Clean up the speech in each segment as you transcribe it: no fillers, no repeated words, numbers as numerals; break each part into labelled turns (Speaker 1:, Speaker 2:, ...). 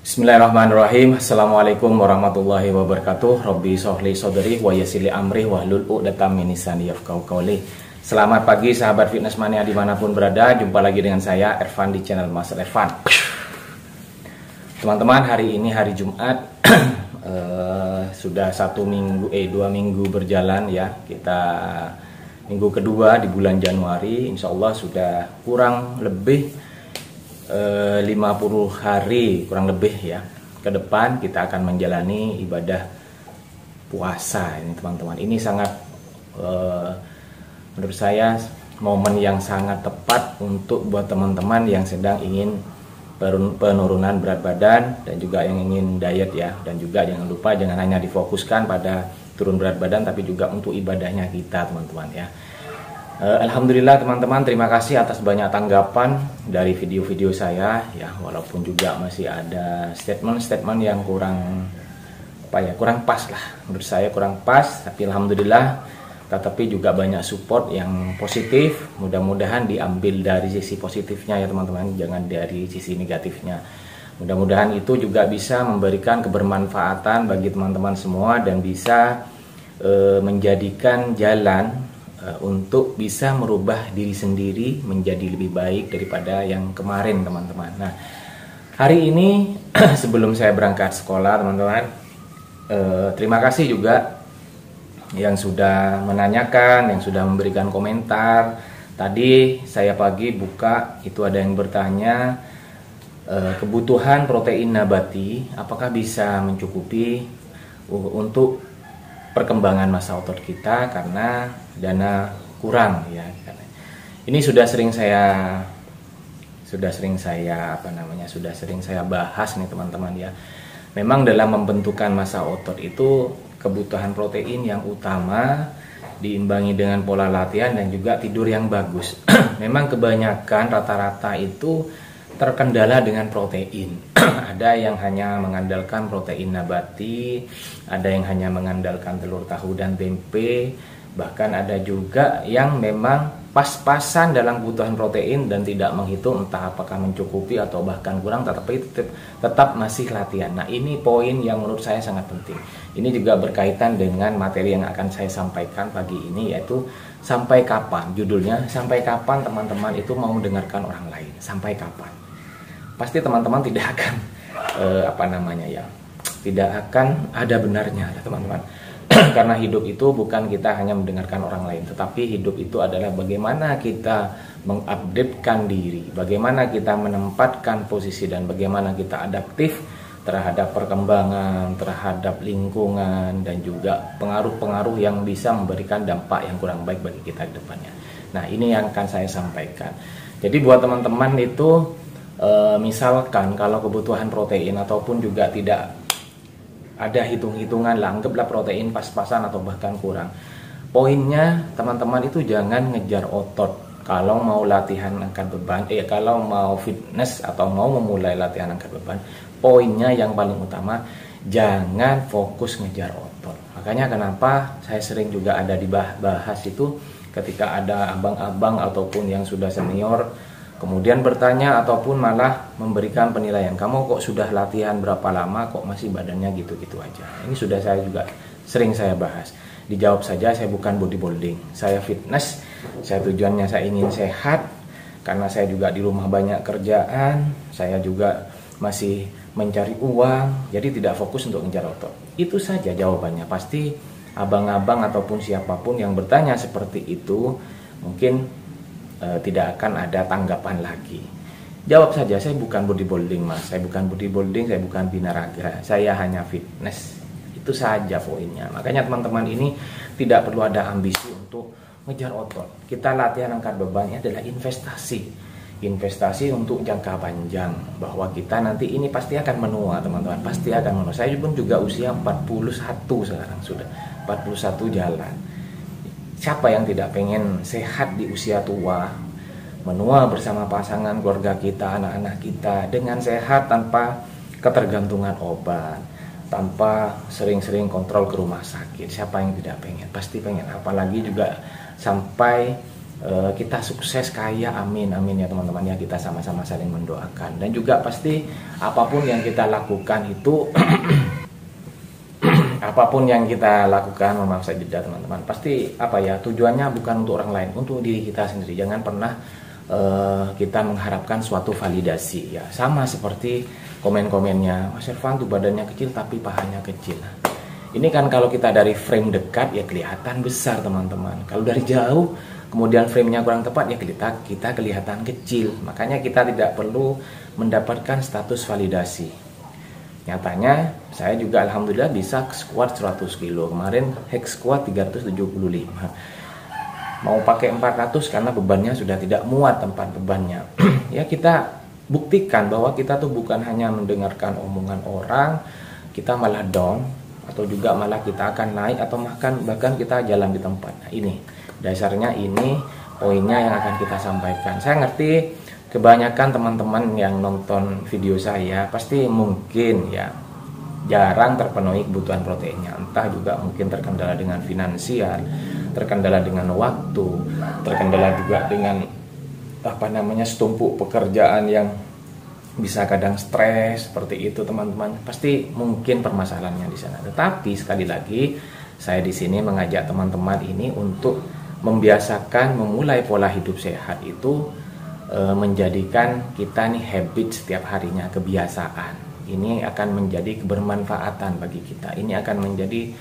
Speaker 1: Bismillahirrahmanirrahim. Assalamualaikum warahmatullahi wabarakatuh. Robbi sohli sodri wa yasili amri wahlul uqdatam min lisani yafqahu qawli. Selamat pagi sahabat fitness mania dimanapun berada. Jumpa lagi dengan saya Ervan di channel Mas Ervan. Teman-teman, hari ini hari Jumat. Sudah 2 minggu berjalan ya. Kita minggu kedua di bulan Januari. Insya Allah sudah kurang lebih 50 hari kurang lebih ya ke depan kita akan menjalani ibadah puasa ini teman-teman. Ini sangat menurut saya momen yang sangat tepat untuk buat teman-teman yang sedang ingin penurunan berat badan dan juga yang ingin diet ya, dan juga jangan lupa jangan hanya difokuskan pada turun berat badan tapi juga untuk ibadahnya kita teman-teman ya. Alhamdulillah teman-teman, terima kasih atas banyak tanggapan dari video-video saya ya, walaupun juga masih ada statement-statement yang kurang pas lah, menurut saya kurang pas, tapi alhamdulillah tetapi juga banyak support yang positif. Mudah-mudahan diambil dari sisi positifnya ya teman-teman, jangan dari sisi negatifnya. Mudah-mudahan itu juga bisa memberikan kebermanfaatan bagi teman-teman semua dan bisa menjadikan jalan untuk bisa merubah diri sendiri menjadi lebih baik daripada yang kemarin teman-teman. Nah, hari ini sebelum saya berangkat sekolah teman-teman, terima kasih juga yang sudah menanyakan, yang sudah memberikan komentar. Tadi saya pagi buka, itu ada yang bertanya kebutuhan protein nabati apakah bisa mencukupi untuk perkembangan massa otot kita karena dana kurang ya. Ini sudah sering saya bahas nih teman-teman ya. Memang dalam membentukan massa otot itu kebutuhan protein yang utama diimbangi dengan pola latihan dan juga tidur yang bagus. Memang kebanyakan rata-rata itu terkendala dengan protein. Ada yang hanya mengandalkan protein nabati, ada yang hanya mengandalkan telur, tahu, dan tempe. Bahkan ada juga yang memang pas-pasan dalam kebutuhan protein dan tidak menghitung entah apakah mencukupi atau bahkan kurang, tetapi tetap masih latihan. Nah, ini poin yang menurut saya sangat penting. Ini juga berkaitan dengan materi yang akan saya sampaikan pagi ini, yaitu sampai kapan. Judulnya, sampai kapan teman-teman itu mau mendengarkan orang lain. Sampai kapan? Pasti teman-teman tidak akan tidak akan ada benarnya teman-teman. Karena hidup itu bukan kita hanya mendengarkan orang lain, tetapi hidup itu adalah bagaimana kita mengupdatekan diri, bagaimana kita menempatkan posisi, dan bagaimana kita adaptif terhadap perkembangan, terhadap lingkungan, dan juga pengaruh-pengaruh yang bisa memberikan dampak yang kurang baik bagi kita ke depannya. Nah, ini yang akan saya sampaikan. Jadi buat teman-teman itu misalkan kalau kebutuhan protein ataupun juga tidak ada hitung-hitungan lah, anggaplah protein pas-pasan atau bahkan kurang. Poinnya teman-teman itu jangan ngejar otot. Kalau mau latihan angkat beban, kalau mau fitness atau mau memulai latihan angkat beban, poinnya yang paling utama jangan fokus ngejar otot. Makanya kenapa saya sering juga ada dibahas itu ketika ada abang-abang ataupun yang sudah senior kemudian bertanya ataupun malah memberikan penilaian, kamu kok sudah latihan berapa lama kok masih badannya gitu-gitu aja. Ini sudah saya juga sering saya bahas. Dijawab saja, saya bukan bodybuilding, saya fitness. Saya tujuannya saya ingin sehat karena saya juga di rumah banyak kerjaan, saya juga masih mencari uang, jadi tidak fokus untuk ngejar otot. Itu saja jawabannya. Pasti abang-abang ataupun siapapun yang bertanya seperti itu mungkin tidak akan ada tanggapan lagi. Jawab saja, saya bukan bodybuilding mas, saya bukan bodybuilding, saya bukan binaraga, saya hanya fitness. Itu saja poinnya. Makanya teman-teman ini tidak perlu ada ambisi untuk ngejar otot. Kita latihan angkat bebannya adalah investasi untuk jangka panjang, bahwa kita nanti ini pasti akan menua teman-teman, pasti akan menua. Saya pun juga usia 41 sekarang, sudah 41 jalan. Siapa yang tidak pengen sehat di usia tua, menua bersama pasangan, keluarga kita, anak-anak kita dengan sehat tanpa ketergantungan obat, tanpa sering-sering kontrol ke rumah sakit. Siapa yang tidak pengen? Pasti pengen. Apalagi juga sampai kita sukses kaya, amin amin ya teman-teman ya, kita sama-sama saling mendoakan. Dan juga pasti apapun yang kita lakukan itu apapun yang kita lakukan, maaf saya jeda teman-teman, pasti apa ya, tujuannya bukan untuk orang lain, untuk diri kita sendiri. Jangan pernah kita mengharapkan suatu validasi ya, sama seperti komen-komennya Mas Irfan tuh badannya kecil tapi pahanya kecil. Ini kan kalau kita dari frame dekat ya kelihatan besar teman-teman, kalau dari jauh kemudian frame-nya kurang tepat ya kita kelihatan kecil. Makanya kita tidak perlu mendapatkan status validasi. Nyatanya saya juga alhamdulillah bisa squat 100 kilo. Kemarin hex squat 375. Mau pakai 400 karena bebannya sudah tidak muat tempat bebannya. Ya kita buktikan bahwa kita tuh bukan hanya mendengarkan omongan orang, kita malah down, atau juga malah kita akan naik, atau bahkan kita jalan di tempat. Nah, ini dasarnya, ini poinnya yang akan kita sampaikan. Saya ngerti kebanyakan teman-teman yang nonton video saya pasti mungkin ya jarang terpenuhi kebutuhan proteinnya, entah juga mungkin terkendala dengan finansial, terkendala dengan waktu, terkendala juga dengan setumpuk pekerjaan yang bisa kadang stres seperti itu teman-teman. Pasti mungkin permasalahannya di sana. Tetapi sekali lagi saya di sini mengajak teman-teman ini untuk membiasakan memulai pola hidup sehat itu menjadikan kita nih habit setiap harinya, kebiasaan. Ini akan menjadi kebermanfaatan bagi kita. Ini akan menjadi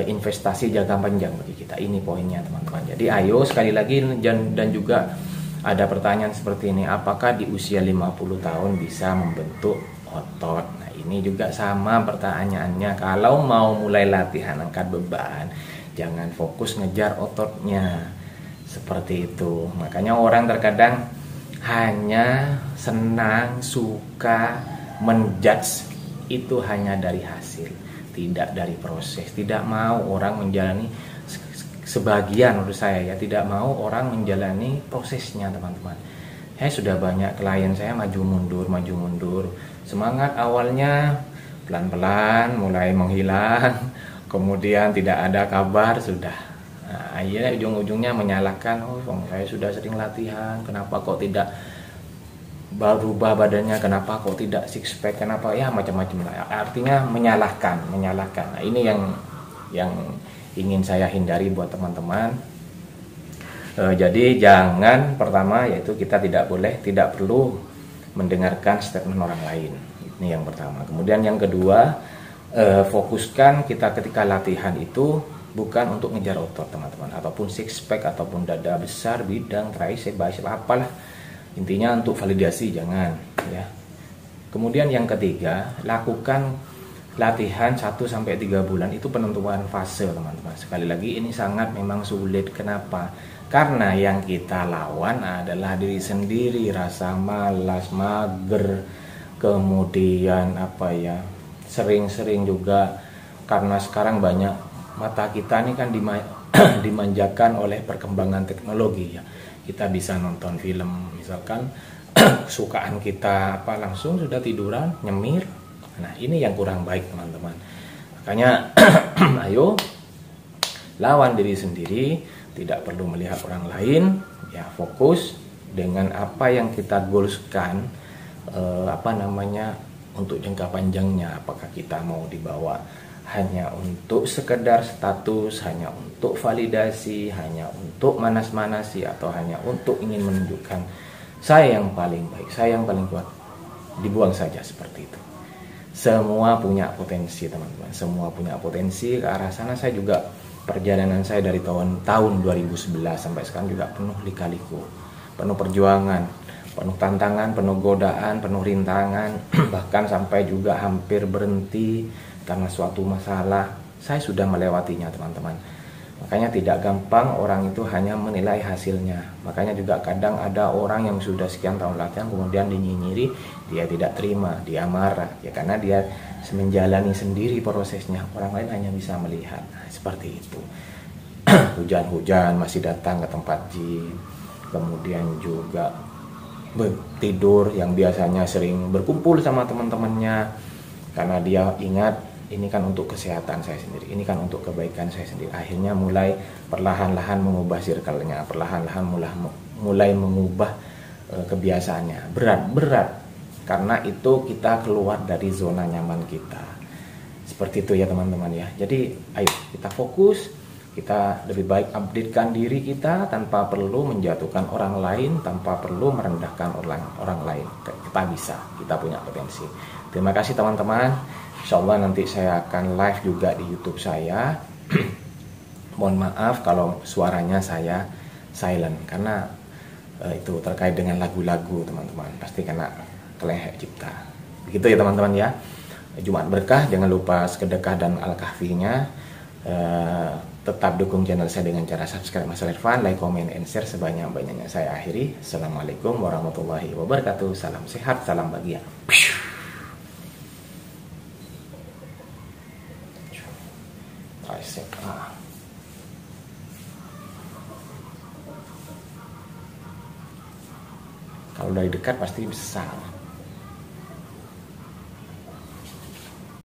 Speaker 1: investasi jangka panjang bagi kita. Ini poinnya teman-teman. Jadi ayo sekali lagi, dan juga ada pertanyaan seperti ini, apakah di usia 50 tahun bisa membentuk otot? Nah ini juga sama pertanyaannya. Kalau mau mulai latihan angkat beban, jangan fokus ngejar ototnya, seperti itu. Makanya orang terkadang hanya senang, suka menjudge itu hanya dari hasil, tidak dari proses. Tidak mau orang menjalani, sebagian menurut saya ya, tidak mau orang menjalani prosesnya teman-teman. Sudah banyak klien saya maju mundur, semangat awalnya pelan-pelan mulai menghilang, kemudian tidak ada kabar sudah. Nah, akhirnya ujung-ujungnya menyalahkan, saya sudah sering latihan, kenapa kok tidak berubah badannya, kenapa kok tidak six pack, kenapa ya macam-macam lah. Artinya menyalahkan. Nah, ini yang ingin saya hindari buat teman-teman. Jadi jangan, pertama yaitu kita tidak perlu mendengarkan statement orang lain. Ini yang pertama. Kemudian yang kedua, fokuskan kita ketika latihan itu bukan untuk ngejar otot teman-teman, ataupun six pack, ataupun dada besar, bidang, tricep, bicep, apalah. Intinya untuk validasi jangan ya. Kemudian yang ketiga, lakukan latihan 1-3 bulan, itu penentuan fase teman-teman. Sekali lagi ini sangat memang sulit. Kenapa? Karena yang kita lawan adalah diri sendiri, rasa malas, mager, kemudian sering-sering juga karena sekarang banyak mata kita ini kan dimanjakan oleh perkembangan teknologi ya. Kita bisa nonton film misalkan kesukaan kita langsung sudah tiduran, nyemir. Nah ini yang kurang baik teman-teman. Makanya ayo lawan diri sendiri, tidak perlu melihat orang lain ya, fokus dengan apa yang kita goalskan, untuk jangka panjangnya. Apakah kita mau dibawa hanya untuk sekedar status, hanya untuk validasi, hanya untuk manas-manasi, atau hanya untuk ingin menunjukkan saya yang paling baik, saya yang paling kuat. Dibuang saja seperti itu. Semua punya potensi teman-teman, semua punya potensi. Ke arah sana saya juga, perjalanan saya dari tahun 2011 sampai sekarang juga penuh lika-liku, penuh perjuangan, penuh tantangan, penuh godaan, penuh rintangan, bahkan sampai juga hampir berhenti karena suatu masalah. Saya sudah melewatinya teman-teman. Makanya tidak gampang orang itu hanya menilai hasilnya. Makanya juga kadang ada orang yang sudah sekian tahun latihan kemudian dinyinyiri, dia tidak terima, dia marah ya, karena dia menjalani sendiri prosesnya, orang lain hanya bisa melihat. Nah, seperti itu. Hujan-hujan masih datang ke tempat gym, kemudian juga tidur yang biasanya sering berkumpul sama teman-temannya, karena dia ingat ini kan untuk kesehatan saya sendiri, ini kan untuk kebaikan saya sendiri. Akhirnya mulai perlahan-lahan mengubah circle-nya, perlahan-lahan mulai mengubah kebiasaannya. Berat karena itu kita keluar dari zona nyaman kita. Seperti itu ya teman-teman ya. Jadi ayo kita fokus, kita lebih baik updatekan diri kita tanpa perlu menjatuhkan orang lain, tanpa perlu merendahkan orang lain. Kita bisa, kita punya potensi. Terima kasih teman-teman. Insya Allah nanti saya akan live juga di YouTube saya. Mohon maaf kalau suaranya saya silent karena itu terkait dengan lagu-lagu teman-teman. Pasti kena kelehek cipta. Begitu ya teman-teman ya. Jumat berkah, jangan lupa sedekah dan al-kahfinya. Tetap dukung channel saya dengan cara subscribe Mas Irfan, like, comment, and share sebanyak-banyaknya. Saya akhiri. Assalamualaikum warahmatullahi wabarakatuh. Salam sehat, salam bahagia. Kalau dari dekat pasti besar.